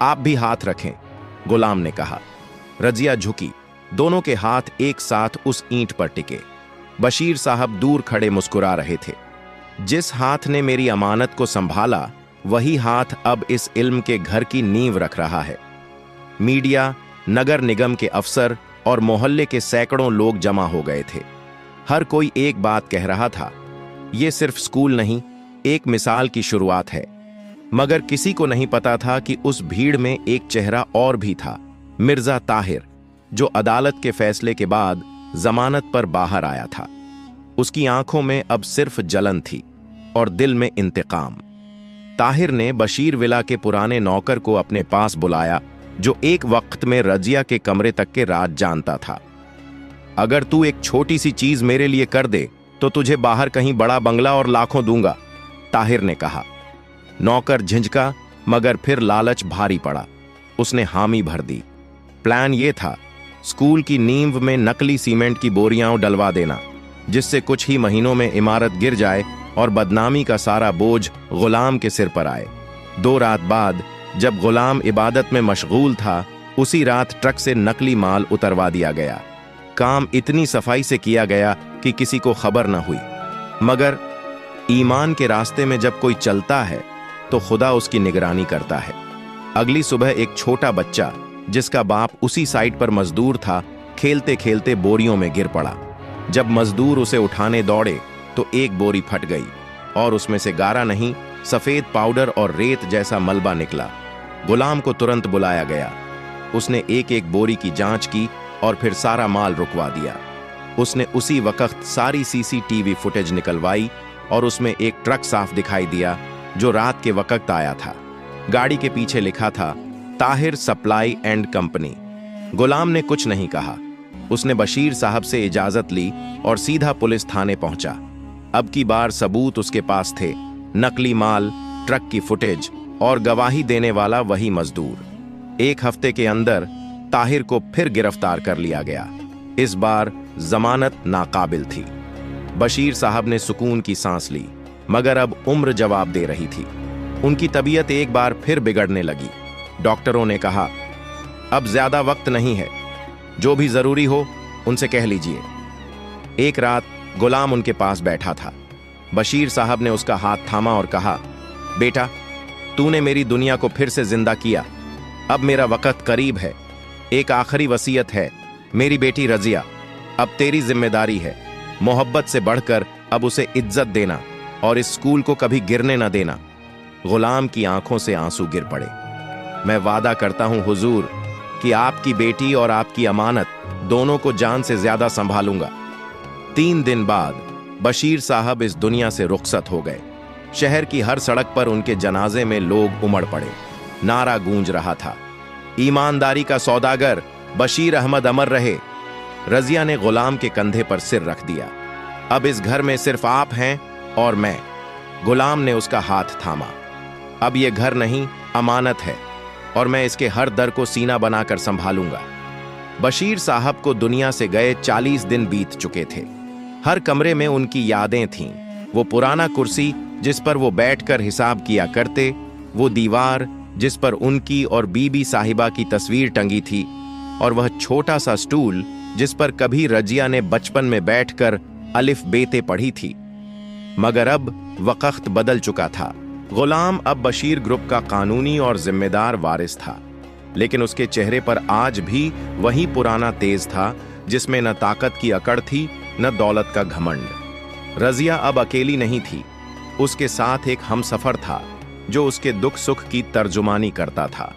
आप भी हाथ रखें, गुलाम ने कहा। रजिया झुकी। दोनों के हाथ एक साथ उस ईंट पर टिके। बशीर साहब दूर खड़े मुस्कुरा रहे थे। जिस हाथ ने मेरी अमानत को संभाला, वही हाथ अब इस इल्म के घर की नींव रख रहा है। मीडिया, नगर निगम के अफसर और मोहल्ले के सैकड़ों लोग जमा हो गए थे। हर कोई एक बात कह रहा था, ये सिर्फ स्कूल नहीं, एक मिसाल की शुरुआत है। मगर किसी को नहीं पता था कि उस भीड़ में एक चेहरा और भी था, मिर्जा ताहिर, जो अदालत के फैसले के बाद जमानत पर बाहर आया था। उसकी आंखों में अब सिर्फ जलन थी और दिल में इंतकाम। ताहिर ने बशीर विला के पुराने नौकर को अपने पास बुलाया, जो एक वक्त में रजिया के कमरे तक के राज जानता था। अगर तू एक छोटी सी चीज मेरे लिए कर दे तो तुझे बाहर कहीं बड़ा बंगला और लाखों दूंगा, ताहिर ने कहा। नौकर झिझका, मगर फिर लालच भारी पड़ा। उसने हामी भर दी। प्लान यह था, स्कूल की नींव में नकली सीमेंट की बोरियां डलवा देना, जिससे कुछ ही महीनों में इमारत गिर जाए और बदनामी का सारा बोझ गुलाम के सिर पर आए। 2 रात बाद जब गुलाम इबादत में मशगूल था, उसी रात ट्रक से नकली माल उतरवा दिया गया। काम इतनी सफाई से किया गया कि किसी को खबर न हुई। मगर ईमान के रास्ते में जब कोई चलता है तो खुदा उसकी निगरानी करता है। अगली सुबह एक छोटा बच्चा, जिसका बाप उसी साइट पर मजदूर था, खेलते खेलते बोरियों में गिर पड़ा। जब मजदूर उसे उठाने दौड़े तो एक बोरी फट गई और उसमें से गारा नहीं, सफेद पाउडर और रेत जैसा मलबा निकला। गुलाम को तुरंत बुलाया गया। उसने एक एक बोरी की जांच की और फिर सारा माल रुकवा दिया। उसने उसी वक्त सारी सीसीटीवी फुटेज निकलवाई और उसमें एक ट्रक साफ दिखाई दिया जो रात के वक्त आया था। गाड़ी के पीछे लिखा था, ताहिर सप्लाई एंड कंपनी। गुलाम ने कुछ नहीं कहा। उसने बशीर साहब से इजाजत ली और सीधा पुलिस थाने पहुंचा। अब की बार सबूत उसके पास थे, नकली माल, ट्रक की फुटेज और गवाही देने वाला वही मजदूर। 1 हफ्ते के अंदर ताहिर को फिर गिरफ्तार कर लिया गया। इस बार जमानत नाकाबिल थी। बशीर साहब ने सुकून की सांस ली, मगर अब उम्र जवाब दे रही थी। उनकी तबीयत एक बार फिर बिगड़ने लगी। डॉक्टरों ने कहा, अब ज्यादा वक्त नहीं है, जो भी जरूरी हो उनसे कह लीजिए। एक रात गुलाम उनके पास बैठा था। बशीर साहब ने उसका हाथ थामा और कहा, बेटा, तूने मेरी दुनिया को फिर से जिंदा किया। अब मेरा वक्त करीब है। एक आखिरी वसीयत है, मेरी बेटी रजिया, अब तेरी जिम्मेदारी है। मोहब्बत से बढ़कर अब उसे इज्जत देना और इस स्कूल को कभी गिरने न देना। गुलाम की आंखों से आंसू गिर पड़े। मैं वादा करता हूं हुजूर कि आपकी बेटी और आपकी अमानत दोनों को जान से ज्यादा संभालूंगा। 3 दिन बाद बशीर साहब इस दुनिया से रुखसत हो गए। शहर की हर सड़क पर उनके जनाजे में लोग उमड़ पड़े। नारा गूंज रहा था, ईमानदारी का सौदागर बशीर अहमद अमर रहे। रजिया ने गुलाम के कंधे पर सिर रख दिया। अब इस घर में सिर्फ आप हैं और मैं। गुलाम ने उसका हाथ थामा। अब ये घर नहीं, अमानत है, और मैं इसके हर दर को सीना बनाकर संभालूंगा। बशीर साहब को दुनिया से गए 40 दिन बीत चुके थे। हर कमरे में उनकी यादें थीं। वो पुराना कुर्सी जिस पर वो बैठकर हिसाब किया करते, वो दीवार जिस पर उनकी और बीबी साहिबा की तस्वीर टंगी थी, और वह छोटा सा स्टूल जिस पर कभी रजिया ने बचपन में बैठकर अलिफ बेते पढ़ी थी। मगर अब वक्त बदल चुका था। गुलाम अब बशीर ग्रुप का कानूनी और जिम्मेदार वारिस था, लेकिन उसके चेहरे पर आज भी वही पुराना तेज था जिसमें न ताकत की अकड़ थी, न दौलत का घमंड। रजिया अब अकेली नहीं थी, उसके साथ एक हमसफर था जो उसके दुख सुख की तर्जुमानी करता था।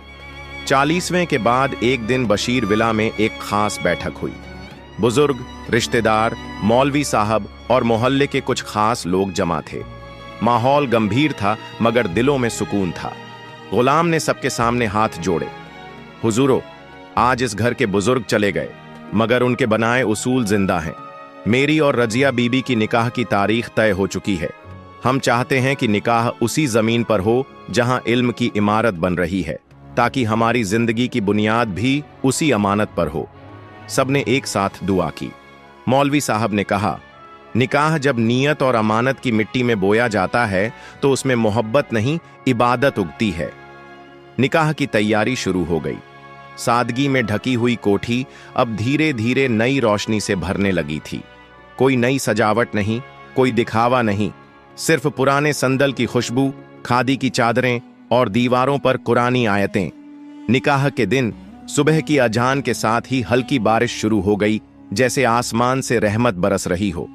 40वें के बाद एक दिन बशीर विला में एक खास बैठक हुई। बुजुर्ग, रिश्तेदार, मौलवी साहब और मोहल्ले के कुछ खास लोग जमा थे। माहौल गंभीर था, मगर दिलों में सुकून था। गुलाम ने सबके सामने हाथ जोड़े। हुजूरो, आज इस घर के बुजुर्ग चले गए, मगर उनके बनाए उसूल जिंदा हैं। मेरी और रजिया बीबी की निकाह की तारीख तय हो चुकी है। हम चाहते हैं कि निकाह उसी जमीन पर हो जहां इल्म की इमारत बन रही है, ताकि हमारी जिंदगी की बुनियाद भी उसी अमानत पर हो। सबने एक साथ दुआ की। मौलवी साहब ने कहा, निकाह जब नीयत और अमानत की मिट्टी में बोया जाता है तो उसमें मोहब्बत नहीं, इबादत उगती है। निकाह की तैयारी शुरू हो गई। सादगी में ढकी हुई कोठी अब धीरे धीरे नई रोशनी से भरने लगी थी। कोई नई सजावट नहीं, कोई दिखावा नहीं, सिर्फ पुराने संदल की खुशबू, खादी की चादरें और दीवारों पर कुरानी आयतें। निकाह के दिन सुबह की अजान के साथ ही हल्की बारिश शुरू हो गई, जैसे आसमान से रहमत बरस रही हो।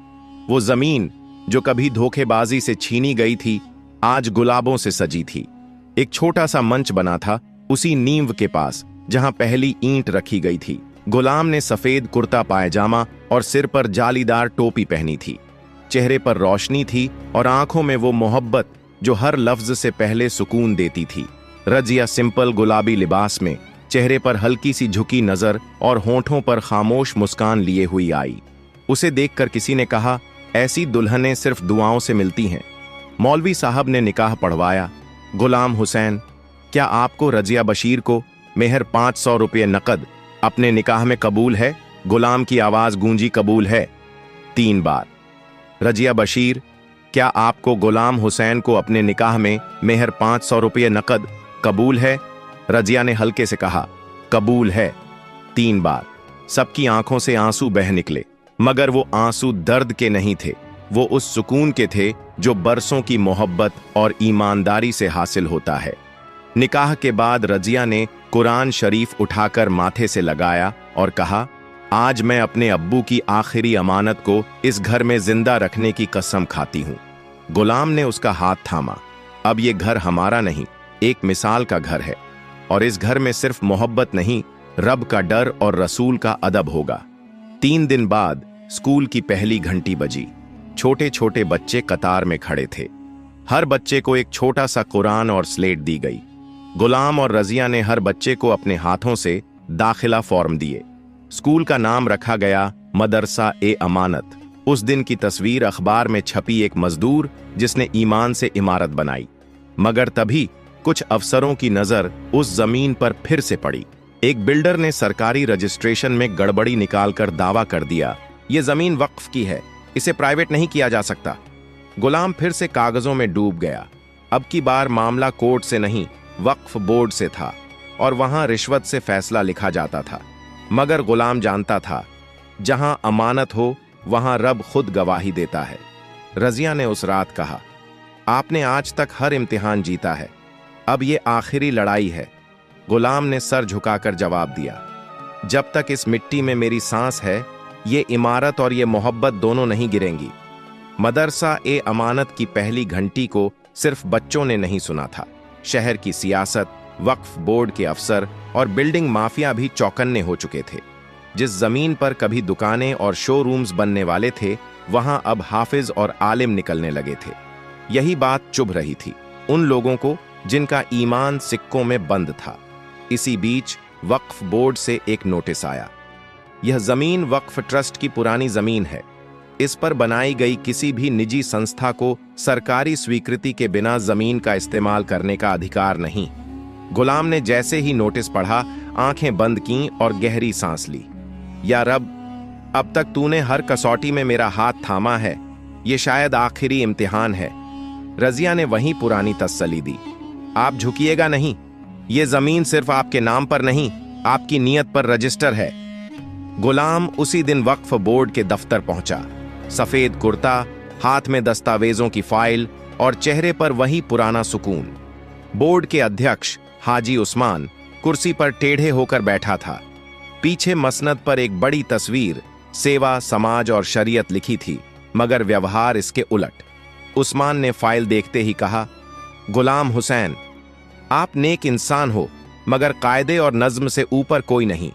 वो जमीन जो कभी धोखेबाजी से छीनी गई थी, आज गुलाबों से सजी थी। एक छोटा सा मंच बना था उसी नींव के पास जहां पहली ईंट रखी गई थी। गुलाम ने सफेद कुर्ता पायजामा और सिर पर जालीदार टोपी पहनी थी। चेहरे पर रोशनी थी और आंखों में वो मोहब्बत जो हर लफ्ज से पहले सुकून देती थी। रजिया सिंपल गुलाबी लिबास में, चेहरे पर हल्की सी झुकी नजर और होंठों पर खामोश मुस्कान लिए हुई आई। उसे देखकर किसी ने कहा, ऐसी दुल्हनें सिर्फ दुआओं से मिलती हैं। मौलवी साहब ने निकाह पढ़वाया। गुलाम हुसैन, क्या आपको रजिया बशीर को मेहर 500 रुपये नकद अपने निकाह में कबूल है? गुलाम की आवाज गूंजी, कबूल है 3 बार। रजिया बशीर, क्या आपको गुलाम हुसैन को अपने निकाह में मेहर 500 रुपये नकद कबूल है? रजिया ने हल्के से कहा, कबूल है 3 बार। सबकी आंखों से आंसू बह निकले, मगर वो आंसू दर्द के नहीं थे, वो उस सुकून के थे जो बरसों की मोहब्बत और ईमानदारी से हासिल होता है। निकाह के बाद रजिया ने कुरान शरीफ उठाकर माथे से लगाया और कहा, आज मैं अपने अब्बू की आखिरी अमानत को इस घर में जिंदा रखने की कसम खाती हूं। गुलाम ने उसका हाथ थामा। अब ये घर हमारा नहीं, एक मिसाल का घर है, और इस घर में सिर्फ मोहब्बत नहीं, रब का डर और रसूल का अदब होगा। 3 दिन बाद स्कूल की पहली घंटी बजी। छोटे छोटे बच्चे कतार में खड़े थे। हर बच्चे को एक छोटा सा कुरान और स्लेट दी गई। गुलाम और रजिया ने हर बच्चे को अपने हाथों से दाखिला फॉर्म दिए। स्कूल का नाम रखा गया मदरसा ए अमानत। उस दिन की तस्वीर अखबार में छपी एक मजदूर जिसने ईमान से इमारत बनाई। मगर तभी कुछ अफसरों की नजर उस जमीन पर फिर से पड़ी। एक बिल्डर ने सरकारी रजिस्ट्रेशन में गड़बड़ी निकालकर दावा कर दिया, ये जमीन वक्फ की है, इसे प्राइवेट नहीं किया जा सकता। गुलाम फिर से कागजों में डूब गया। अब की बार मामला कोर्ट से नहीं, वक्फ बोर्ड से था, और वहां रिश्वत से फैसला लिखा जाता था। मगर गुलाम जानता था, जहां अमानत हो वहां रब खुद गवाही देता है। रजिया ने उस रात कहा, आपने आज तक हर इम्तिहान जीता है, अब ये आखिरी लड़ाई है। गुलाम ने सर झुकाकर जवाब दिया, जब तक इस मिट्टी में मेरी सांस है, ये इमारत और ये मोहब्बत दोनों नहीं गिरेंगी। मदरसा ए अमानत की पहली घंटी को सिर्फ बच्चों ने नहीं सुना था। शहर की सियासत, वक्फ बोर्ड के अफसर और बिल्डिंग माफिया भी चौकन्ने हो चुके थे। जिस जमीन पर कभी दुकानें और शोरूम्स बनने वाले थे, वहां अब हाफिज और आलिम निकलने लगे थे। यही बात चुभ रही थी उन लोगों को जिनका ईमान सिक्कों में बंद था। इसी बीच वक्फ बोर्ड से एक नोटिस आया। यह जमीन वक्फ ट्रस्ट की पुरानी जमीन है। इस पर बनाई गई किसी भी निजी संस्था को सरकारी स्वीकृति के बिना जमीन का इस्तेमाल करने का अधिकार नहीं। गुलाम ने जैसे ही नोटिस पढ़ा, आंखें बंद कीं और गहरी सांस ली। या रब, अब तक तूने हर कसौटी में मेरा हाथ थामा है, ये शायद आखिरी इम्तिहान है। रजिया ने वहीं पुरानी तसल्ली दी। आप झुकिएगा नहीं, ये जमीन सिर्फ आपके नाम पर नहीं, आपकी नीयत पर रजिस्टर है। गुलाम उसी दिन वक्फ बोर्ड के दफ्तर पहुंचा। सफेद कुर्ता, हाथ में दस्तावेजों की फाइल और चेहरे पर वही पुराना सुकून। बोर्ड के अध्यक्ष हाजी उस्मान कुर्सी पर टेढ़े होकर बैठा था। पीछे मसनद पर एक बड़ी तस्वीर सेवा, समाज और शरीयत लिखी थी, मगर व्यवहार इसके उलट। उस्मान ने फाइल देखते ही कहा, गुलाम हुसैन, आप नेक इंसान हो, मगर कायदे और नज्म से ऊपर कोई नहीं।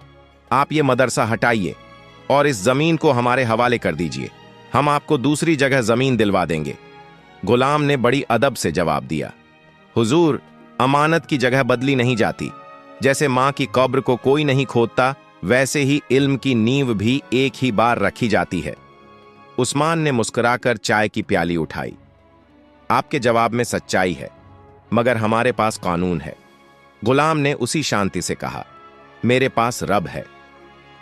आप ये मदरसा हटाइए और इस जमीन को हमारे हवाले कर दीजिए। हम आपको दूसरी जगह जमीन दिलवा देंगे। गुलाम ने बड़ी अदब से जवाब दिया, हुजूर, अमानत की जगह बदली नहीं जाती। जैसे मां की कब्र को कोई नहीं खोदता, वैसे ही इल्म की नींव भी एक ही बार रखी जाती है। उस्मान ने मुस्कुराकर चाय की प्याली उठाई। आपके जवाब में सच्चाई है, मगर हमारे पास कानून है। गुलाम ने उसी शांति से कहा, मेरे पास रब है।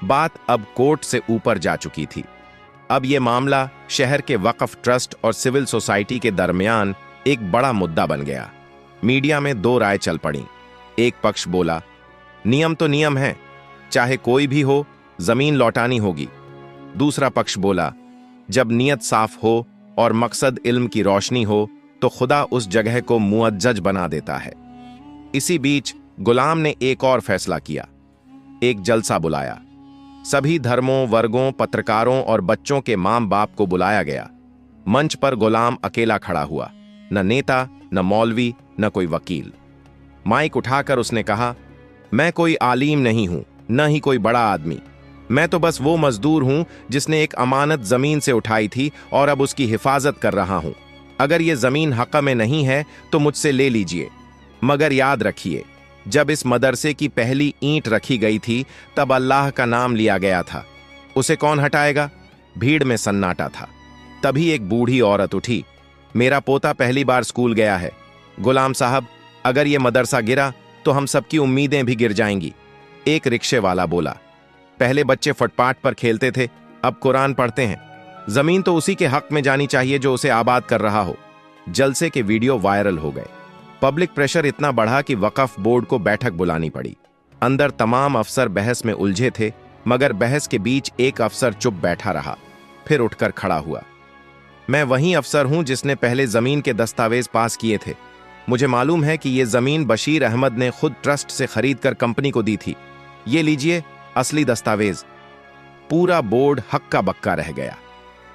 बात अब कोर्ट से ऊपर जा चुकी थी। अब यह मामला शहर के वक्फ ट्रस्ट और सिविल सोसाइटी के दरमियान एक बड़ा मुद्दा बन गया। मीडिया में दो राय चल पड़ी। एक पक्ष बोला, नियम तो नियम है, चाहे कोई भी हो, जमीन लौटानी होगी। दूसरा पक्ष बोला, जब नीयत साफ हो और मकसद इल्म की रोशनी हो, तो खुदा उस जगह को मुअज्जज बना देता है। इसी बीच गुलाम ने एक और फैसला किया। एक जलसा बुलाया। सभी धर्मों, वर्गों, पत्रकारों और बच्चों के मां बाप को बुलाया गया। मंच पर गुलाम अकेला खड़ा हुआ, न नेता, न मौलवी, न कोई वकील। माइक उठाकर उसने कहा, मैं कोई आलिम नहीं हूं, न ही कोई बड़ा आदमी। मैं तो बस वो मजदूर हूं जिसने एक अमानत जमीन से उठाई थी और अब उसकी हिफाजत कर रहा हूं। अगर ये जमीन हक में नहीं है तो मुझसे ले लीजिए, मगर याद रखिए, जब इस मदरसे की पहली ईंट रखी गई थी तब अल्लाह का नाम लिया गया था। उसे कौन हटाएगा? भीड़ में सन्नाटा था। तभी एक बूढ़ी औरत उठी, मेरा पोता पहली बार स्कूल गया है। गुलाम साहब, अगर ये मदरसा गिरा तो हम सबकी उम्मीदें भी गिर जाएंगी। एक रिक्शे वाला बोला, पहले बच्चे फुटपाथ पर खेलते थे, अब कुरान पढ़ते हैं। जमीन तो उसी के हक में जानी चाहिए जो उसे आबाद कर रहा हो। जलसे के वीडियो वायरल हो गए। पब्लिक प्रेशर इतना बढ़ा कि वक्फ बोर्ड को बैठक बुलानी पड़ी। अंदर तमाम अफसर बहस में उलझे थे, मगर बहस के बीच एक अफसर चुप बैठा रहा, फिर उठकर खड़ा हुआ। मैं वही अफसर हूं जिसने पहले जमीन के दस्तावेज पास किए थे। मुझे मालूम है कि यह जमीन बशीर अहमद ने खुद ट्रस्ट से खरीद कर कंपनी को दी थी। ये लीजिए असली दस्तावेज। पूरा बोर्ड हक्का बक्का रह गया।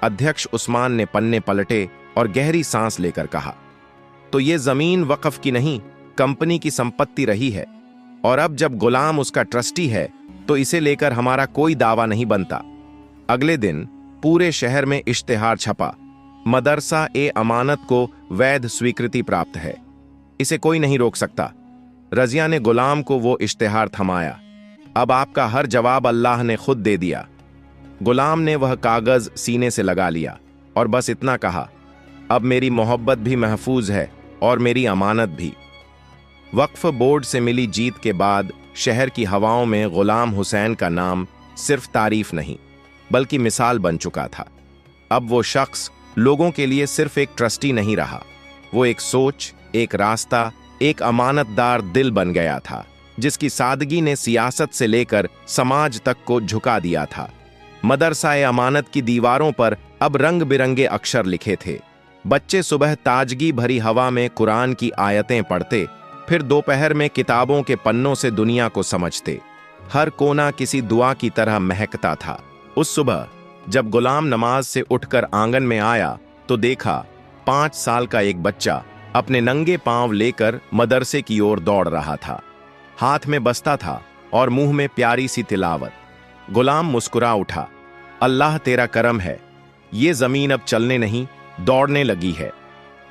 अध्यक्ष उस्मान ने पन्ने पलटे और गहरी सांस लेकर कहा, तो ये जमीन वक्फ की नहीं, कंपनी की संपत्ति रही है, और अब जब गुलाम उसका ट्रस्टी है तो इसे लेकर हमारा कोई दावा नहीं बनता। अगले दिन पूरे शहर में इश्तिहार छपा, मदरसा ए अमानत को वैध स्वीकृति प्राप्त है, इसे कोई नहीं रोक सकता। रजिया ने गुलाम को वो इश्तिहार थमाया। अब आपका हर जवाब अल्लाह ने खुद दे दिया। गुलाम ने वह कागज सीने से लगा लिया और बस इतना कहा, अब मेरी मोहब्बत भी महफूज है और मेरी अमानत भी। वक्फ बोर्ड से मिली जीत के बाद शहर की हवाओं में गुलाम हुसैन का नाम सिर्फ तारीफ नहीं, बल्कि मिसाल बन चुका था। अब वो शख्स लोगों के लिए सिर्फ एक ट्रस्टी नहीं रहा, वो एक सोच, एक रास्ता, एक अमानतदार दिल बन गया था, जिसकी सादगी ने सियासत से लेकर समाज तक को झुका दिया था। मदरसा ए अमानत की दीवारों पर अब रंग बिरंगे अक्षर लिखे थे। बच्चे सुबह ताजगी भरी हवा में कुरान की आयतें पढ़ते, फिर दोपहर में किताबों के पन्नों से दुनिया को समझते। हर कोना किसी दुआ की तरह महकता था। उस सुबह जब गुलाम नमाज से उठकर आंगन में आया तो देखा 5 साल का एक बच्चा अपने नंगे पांव लेकर मदरसे की ओर दौड़ रहा था। हाथ में बस्ता था और मुंह में प्यारी सी तिलावत। गुलाम मुस्कुरा उठा, अल्लाह तेरा करम है, ये जमीन अब चलने नहीं, दौड़ने लगी है।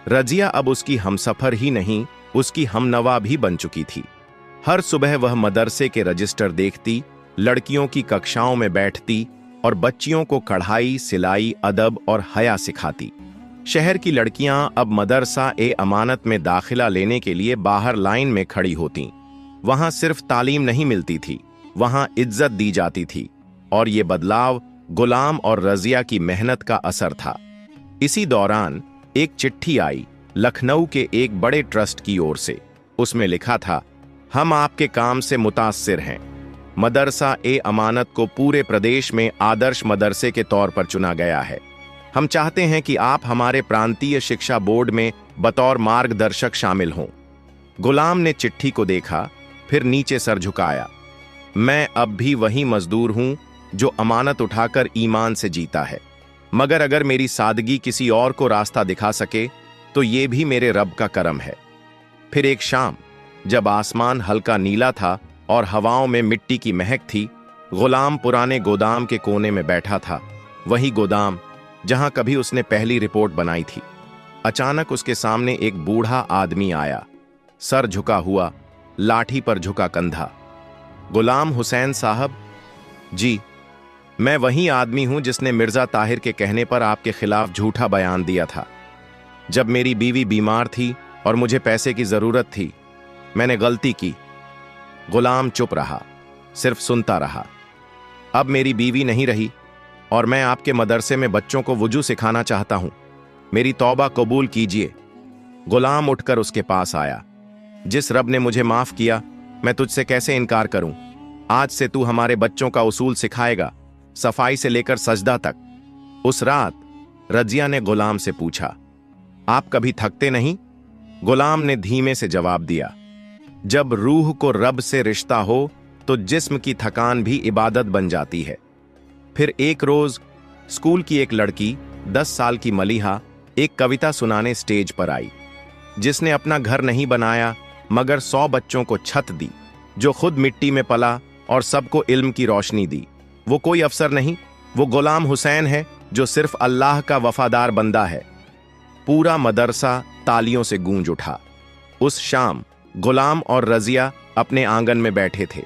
रजिया अब उसकी हमसफर ही नहीं, उसकी हमनवा भी बन चुकी थी। हर सुबह वह मदरसे के रजिस्टर देखती, लड़कियों की कक्षाओं में बैठती और बच्चियों को कढ़ाई, सिलाई, अदब और हया सिखाती। शहर की लड़कियां अब मदरसा ए अमानत में दाखिला लेने के लिए बाहर लाइन में खड़ी होतीं। वहां सिर्फ तालीम नहीं मिलती थी, वहां इज्जत दी जाती थी। और ये बदलाव गुलाम और रजिया की मेहनत का असर था। इसी दौरान एक चिट्ठी आई लखनऊ के एक बड़े ट्रस्ट की ओर से। उसमें लिखा था, हम आपके काम से मुतासिर हैं। मदरसा ए अमानत को पूरे प्रदेश में आदर्श मदरसे के तौर पर चुना गया है। हम चाहते हैं कि आप हमारे प्रांतीय शिक्षा बोर्ड में बतौर मार्गदर्शक शामिल हों। गुलाम ने चिट्ठी को देखा, फिर नीचे सर झुकाया। मैं अब भी वही मजदूर हूं जो अमानत उठाकर ईमान से जीता है, मगर अगर मेरी सादगी किसी और को रास्ता दिखा सके तो ये भी मेरे रब का करम है। फिर एक शाम, जब आसमान हल्का नीला था और हवाओं में मिट्टी की महक थी, गुलाम पुराने गोदाम के कोने में बैठा था। वही गोदाम जहां कभी उसने पहली रिपोर्ट बनाई थी। अचानक उसके सामने एक बूढ़ा आदमी आया, सर झुका हुआ, लाठी पर झुका कंधा। गुलाम हुसैन साहब? जी, मैं वही आदमी हूं जिसने मिर्जा ताहिर के कहने पर आपके खिलाफ झूठा बयान दिया था। जब मेरी बीवी बीमार थी और मुझे पैसे की जरूरत थी, मैंने गलती की। गुलाम चुप रहा, सिर्फ सुनता रहा। अब मेरी बीवी नहीं रही और मैं आपके मदरसे में बच्चों को वुजू सिखाना चाहता हूं। मेरी तौबा कबूल कीजिए। गुलाम उठकर उसके पास आया। जिस रब ने मुझे माफ किया, मैं तुझसे कैसे इनकार करूं। आज से तू हमारे बच्चों का उसूल सिखाएगा, सफाई से लेकर सजदा तक। उस रात रजिया ने गुलाम से पूछा, आप कभी थकते नहीं? गुलाम ने धीमे से जवाब दिया, जब रूह को रब से रिश्ता हो तो जिस्म की थकान भी इबादत बन जाती है। फिर एक रोज स्कूल की एक लड़की, 10 साल की मलीहा, एक कविता सुनाने स्टेज पर आई। जिसने अपना घर नहीं बनाया मगर 100 बच्चों को छत दी, जो खुद मिट्टी में पला और सबको इल्म की रोशनी दी, वो कोई अफसर नहीं, वो गुलाम हुसैन है जो सिर्फ अल्लाह का वफादार बंदा है। पूरा मदरसा तालियों से गूंज उठा। उस शाम गुलाम और रजिया अपने आंगन में बैठे थे।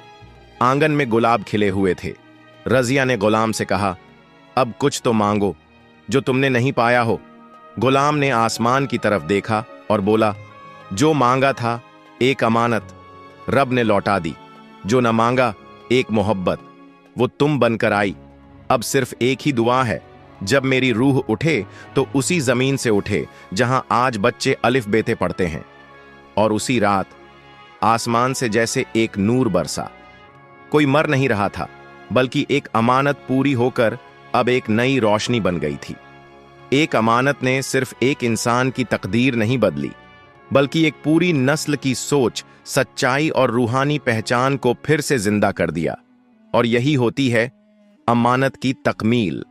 आंगन में गुलाब खिले हुए थे। रजिया ने गुलाम से कहा, अब कुछ तो मांगो जो तुमने नहीं पाया हो। गुलाम ने आसमान की तरफ देखा और बोला, जो मांगा था एक अमानत, रब ने लौटा दी। जो न मांगा एक मोहब्बत, वो तुम बनकर आई। अब सिर्फ एक ही दुआ है, जब मेरी रूह उठे तो उसी जमीन से उठे जहां आज बच्चे अलिफ बेते पढ़ते हैं। और उसी रात आसमान से जैसे एक नूर बरसा। कोई मर नहीं रहा था, बल्कि एक अमानत पूरी होकर अब एक नई रोशनी बन गई थी। एक अमानत ने सिर्फ एक इंसान की तकदीर नहीं बदली, बल्कि एक पूरी नस्ल की सोच, सच्चाई और रूहानी पहचान को फिर से जिंदा कर दिया। और यही होती है अमानत की तकमील।